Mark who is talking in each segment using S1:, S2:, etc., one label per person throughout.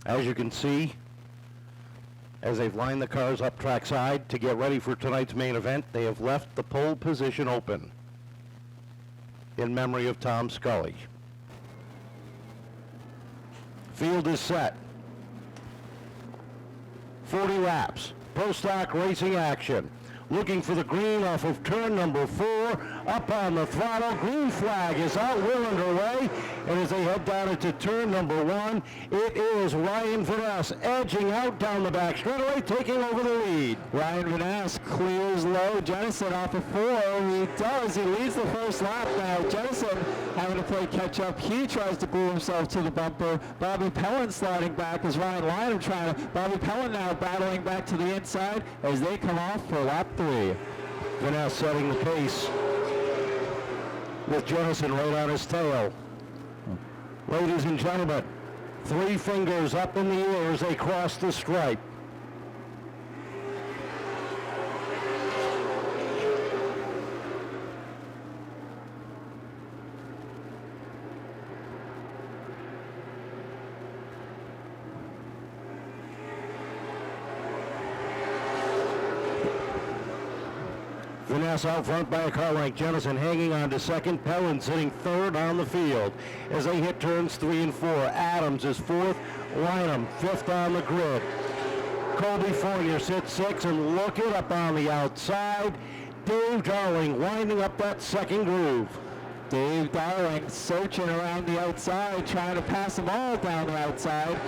S1: As you can see, as they've lined the cars up trackside to get ready for tonight's main event, they have left the pole position open in memory of Tom Scully. Field is set. 40 laps. Pro Stock racing action. Looking for the green off of turn number 4. Up on the throttle. Green flag is out, well underway. And as they head down into turn number 1, it is Ryan Vanasse edging out down the back straightaway, taking over the lead.
S2: Ryan Vanasse clears low. Jennison off of 4. He does. He leads the first lap now. Jennison having to play catch up. He tries to glue himself to the bumper. Bobby Pellin sliding back as Ryan Lynham trying to. Bobby Pellin now battling back to the inside as they come off for lap 3.
S1: Vanasse setting the pace with Jennison right on his tail. Ladies and gentlemen, 3 fingers up in the air as they cross the stripe. Vanasse out front by a car like Jennison, hanging on to second. Pellin sitting third on the field as they hit turns 3 and 4. Adams is 4th, Lynham 5th on the grid. Colby Fournier sits 6th, and look it up on the outside. Dave Darling winding up that second groove.
S2: Dave Darling searching around the outside, trying to pass them all down the outside.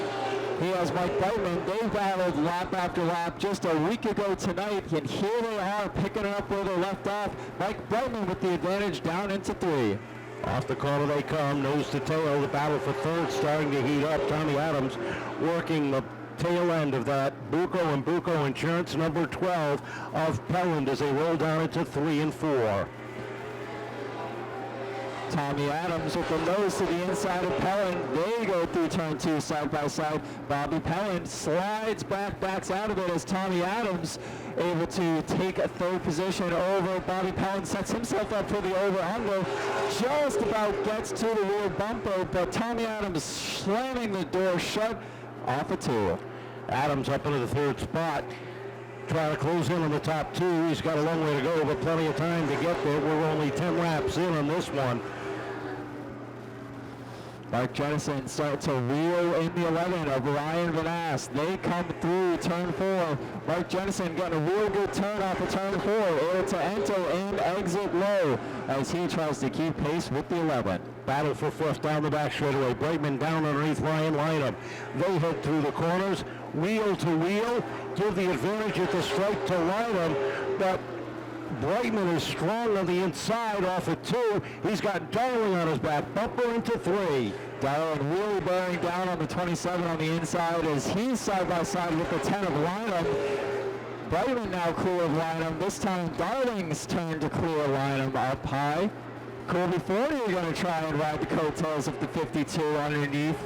S2: He has Mike Brightman. They battled lap after lap just a week ago tonight, and here they are picking it up where they left off. Mike Brightman with the advantage down into 3.
S1: Off the corner they come, nose to tail. The battle for third starting to heat up. Tommy Adams working the tail end of that Bucco and Bucco Insurance number 12 of Pellin as they roll down into 3 and 4.
S2: Tommy Adams with the nose to the inside of Pellin. They go through turn 2 side by side. Bobby Pellin slides back, backs out of it as Tommy Adams able to take a 3rd position over. Bobby Pellin sets himself up for the over-under. Just about gets to the rear bumper, but Tommy Adams slamming the door shut off of 2.
S1: Adams up into the 3rd spot. Trying to close in on the top 2. He's got a long way to go, but plenty of time to get there. We're only 10 laps in on this one.
S2: Mark Jennison starts to wheel in the 11 of Ryan Vanasse. They come through turn 4. Mark Jennison getting a real good turn off of turn 4, able to enter and exit low as he tries to keep pace with the 11.
S1: Battle for 5th down the back straightaway. Brightman down underneath Ryan Lynham. They head through the corners, wheel to wheel, give the advantage at the stripe to Lynham, but Brightman is strong on the inside off of 2. He's got Darling on his back, bumper into 3.
S2: Darling really bearing down on the 27 on the inside as he's side by side with the 10 of Lynham. Brightman now clear of Lynham. This time Darling's turn to clear Lynham up high. Colby Fournier going to try and ride the coattails of the 52 underneath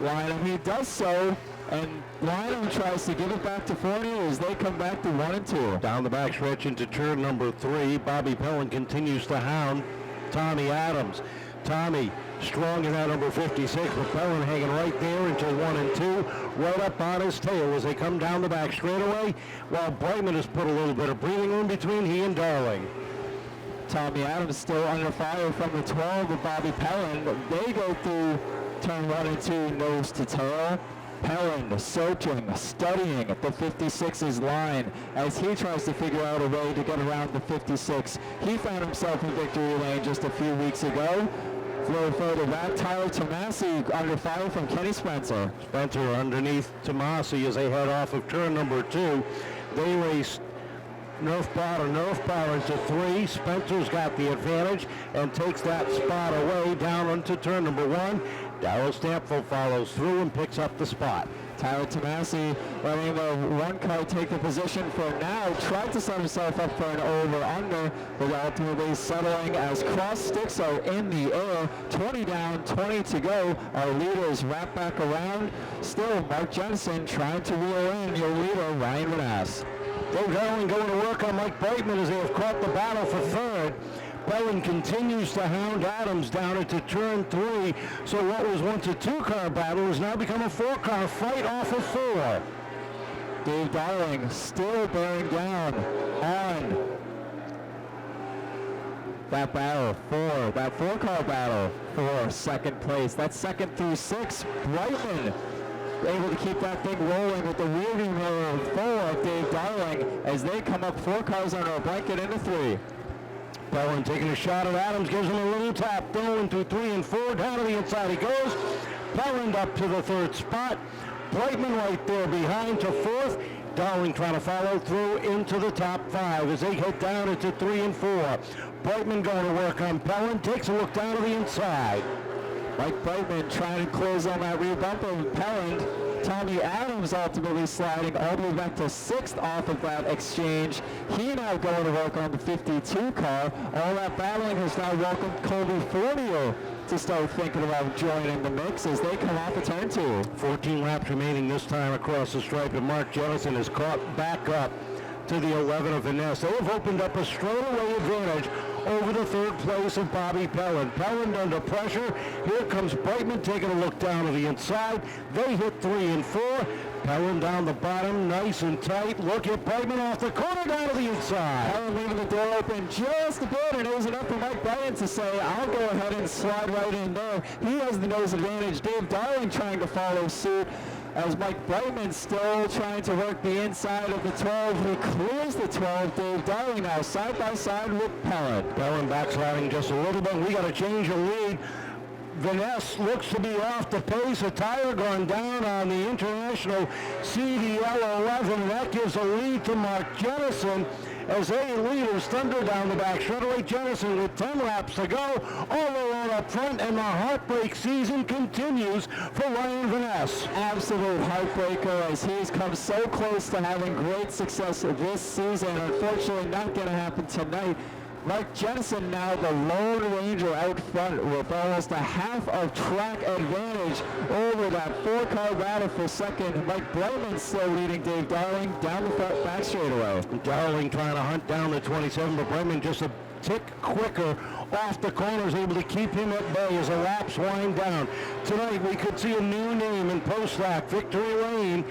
S2: Lynham. He does so, and Lynham tries to give it back to Fournier as they come back to 1 and 2.
S1: Down the back stretch into turn number 3. Bobby Pellin continues to hound Tommy Adams. Tommy strong in that number 56, but Pellin hanging right there until 1 and 2. Right up on his tail as they come down the back straightaway, while Brightman has put a little bit of breathing room between he and Darling.
S2: Tommy Adams still under fire from the 12 of Bobby Pellin. They go through turn 1 and 2 nose to tail. Pellin searching, studying at the 56's line as he tries to figure out a way to get around the 56. He found himself in victory lane just a few weeks ago. Further back, Tyler Tomasi under fire from Kenny Spencer.
S1: Spencer underneath Tomasi as they head off of turn number 2. They race Nerf bar into 3. Spencer's got the advantage and takes that spot away down onto turn number 1. Darryl Stampfel follows through and picks up the spot.
S2: Tyler Tomasi letting the 1 car take the position for now. Tried to set himself up for an over-under, but ultimately settling as cross sticks are in the air. 20 down, 20 to go. Our leaders wrap back around. Still, Mark Jensen trying to reel in your leader, Ryan Vanasse.
S1: Dave Darling going to work on Mike Brightman as they have caught the battle for 3rd. Bellin continues to hound Adams down into turn 3. So what was once a 2-car battle has now become a 4-car fight off of 4.
S2: Dave Darling still bearing down on that battle for that 4-car battle for second place. That's 2nd through 6. Brightman able to keep that thing rolling with the rearview mirror full of Dave Darling as they come up 4 cars under a blanket into 3.
S1: Bellin taking a shot at Adams, gives him a little tap, going through 3 and 4, down to the inside he goes. Bellin up to the 3rd spot. Brightman right there behind to 4th. Darling trying to follow through into the top 5 as they head down into 3 and 4. Brightman going to work on Bellin, takes a look down to the inside.
S2: Mike Brightman trying to close on that rear bumper with Pelland. Tommy Adams ultimately sliding all the way back to 6th off of that exchange. He now going to work on the 52 car. All that battling has now welcomed Colby Fornio to start thinking about joining the mix as they come off of turn 2.
S1: 14 laps remaining this time across the stripe, and Mark Jellison is caught back up to the 11 of Vanessa. They have opened up a straightaway advantage over the 3rd place of Bobby Pelland. Pelland under pressure. Here comes Brightman taking a look down to the inside. They hit 3 and 4. Pelland down the bottom, nice and tight. Look at Brightman off the corner down to the inside.
S2: Pelland leaving the door open just a bit, and it was enough for Mike Bryan to say, I'll go ahead and slide right in there. He has the nose advantage. Dave Darling trying to follow suit, as Mike Brightman still trying to work the inside of the 12. He clears the 12. Dave Darling now side by side with Pelland.
S1: Pelland backsliding just a little bit. We got to change the lead. Vanessa looks to be off the pace. A tire gone down on the International CDL 11. That gives a lead to Mark Jennison as they leaders thunder down the back. Straightaway Jennison with 10 laps to go. All alone up front, and the heartbreak season continues for Ryan Vanessa.
S2: Absolute heartbreaker as he's come so close to having great success this season. Unfortunately, not going to happen tonight. Mark Jennison now the Lone Ranger out front with almost a half of track advantage over that 4-car battle for second. Mike Brightman still leading Dave Darling down the front back straightaway.
S1: Darling trying to hunt down the 27, but Brightman just a tick quicker off the corners, able to keep him at bay as the laps wind down. Tonight we could see a new name in post-lap victory lane.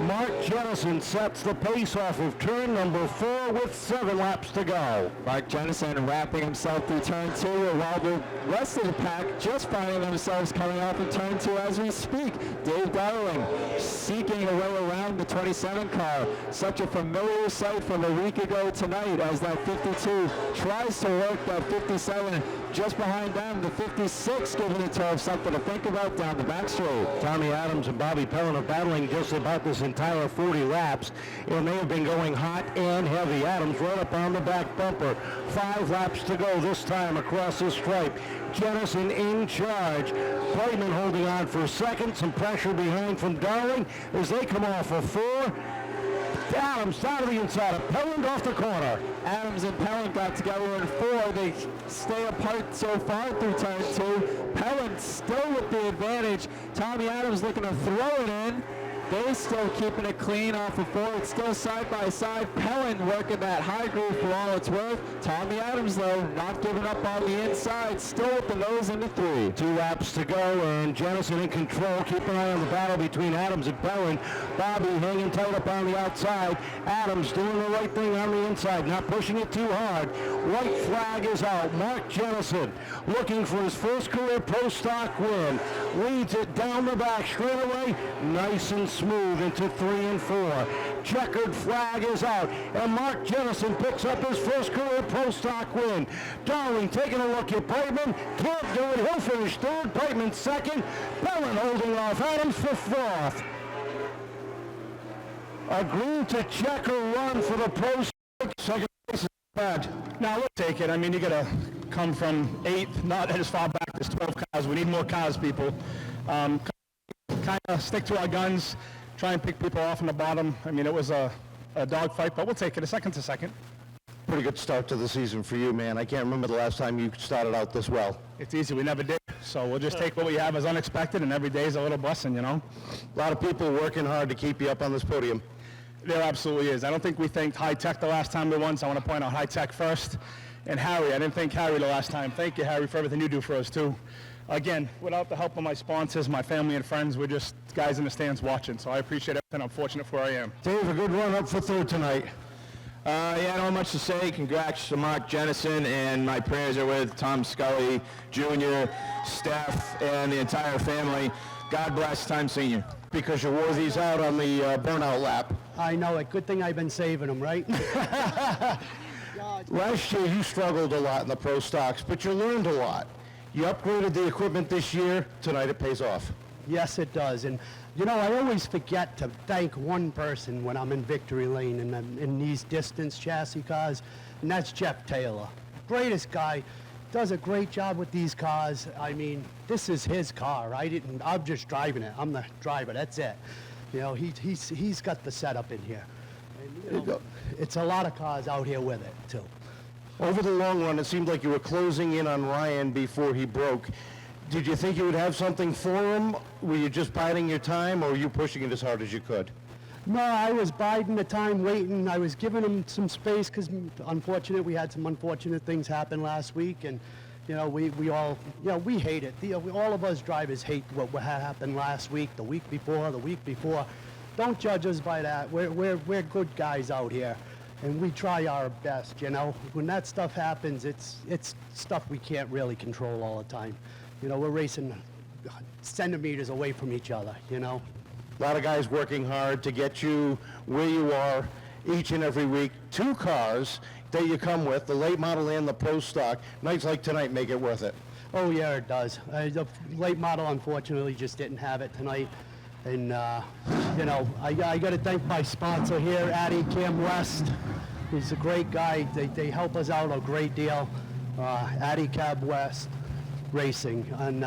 S1: Mark Jennison sets the pace off of turn number 4 with 7 laps to go.
S2: Mark Jennison wrapping himself through turn 2 while the rest of the pack just finding themselves coming off of turn 2 as we speak. Dave Darling seeking a way around the 27 car. Such a familiar sight from a week ago tonight as that 52 tries to work that 57 just behind them. The 56 giving the 12 something to think about down the back straight.
S1: Tommy Adams and Bobby Pelland are battling just about this entire 40 laps, and they have been going hot and heavy. Adams right up on the back bumper. 5 laps to go this time across the stripe. Jennison in charge. Brightman holding on for second. Some pressure behind from Darling as they come off of 4. Adams down to the inside of Pelland off the corner.
S2: Adams and Pelland got together in 4. They stay apart so far through turn 2. Pelland still with the advantage. Tommy Adams looking to throw it in. They still keeping it clean off of 4. It's still side by side. Pelland working that high groove for all it's worth. Tommy Adams, though, not giving up on the inside. Still with the nose into 3.
S1: 2 laps to go, and Jennison in control. Keep an eye on the battle between Adams and Pelland. Bobby hanging tight up on the outside. Adams doing the right thing on the inside, not pushing it too hard. White flag is out. Mark Jennison looking for his first career pro stock win. Leads it down the back straightaway. Nice and smooth into 3 and 4. Checkered flag is out, and Mark Jennison picks up his first career pro stock win. Darling taking a look at Brightman. Can't do it. He'll finish 3rd. Brightman 2nd. Pelland holding off Adams for 4th. A green to checker run for the pro stock. Second place is bad.
S3: Now, we'll take it. I mean, you got to come from 8th, not as far back as 12 cars. We need more cars, people. Kind of stick to our guns, try and pick people off in the bottom. I mean, it was a dogfight, but we'll take it. A second to second.
S1: Pretty good start to the season for you, man. I can't remember the last time you started out this well.
S3: It's easy. We never did. So we'll just take what we have as unexpected, and every day is a little blessing, you know?
S1: A lot of people working hard to keep you up on this podium.
S3: There absolutely is. I don't think we thanked High Tech the last time we won, so I want to point out High Tech first. And Harry, I didn't thank Harry the last time. Thank you, Harry, for everything you do for us, too. Again, without the help of my sponsors, my family and friends, we're just guys in the stands watching. So I appreciate everything. I'm fortunate for where I am.
S1: Dave, a good run up for third tonight.
S4: Yeah, not much to say. Congrats to Mark Jennison, and my prayers are with Tom Scully Jr., Steph, and the entire family. God bless Time Senior.
S1: Because you wore these out on the burnout lap.
S5: I know it. Good thing I've been saving them, right?
S1: Last year you struggled a lot in the pro stocks, but you learned a lot. You upgraded the equipment this year. Tonight it pays off.
S5: Yes, it does. And, you know, I always forget to thank one person when I'm in victory lane in these distance chassis cars, and that's Jeff Taylor. Greatest guy. Does a great job with these cars. I mean, this is his car. I'm just driving it. I'm the driver. That's it. You know, he's got the setup in here. And, you know, it's a lot of cars out here with it, too.
S1: Over the long run, it seemed like you were closing in on Ryan before he broke. Did you think you would have something for him? Were you just biding your time, or were you pushing it as hard as you could?
S5: No, I was biding the time, waiting. I was giving him some space because, we had some unfortunate things happen last week, and you know, we all, you know, we hate it. All of us drivers hate what happened last week, the week before, the week before. Don't judge us by that. We're good guys out here, and we try our best. You know, when that stuff happens, it's stuff we can't really control all the time. You know, we're racing centimeters away from each other. You know.
S1: A lot of guys working hard to get you where you are each and every week. 2 cars that you come with, the late model and the pro stock. Nights like tonight make it worth it.
S5: Oh, yeah, it does. The late model, unfortunately, just didn't have it tonight. And, you know, I got to thank my sponsor here, Addy Cam West. He's a great guy. They help us out a great deal. Addy Cab West Racing. And,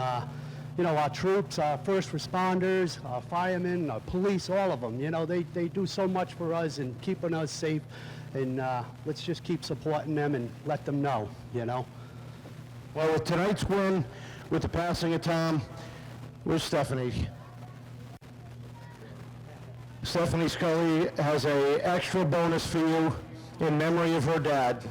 S5: you know, our troops, our first responders, our firemen, our police, all of them, you know, they do so much for us and keeping us safe. And let's just keep supporting them and let them know, you know.
S1: Well, with tonight's win, with the passing of Tom, where's Stephanie? Stephanie Scully has an extra bonus for you in memory of her dad.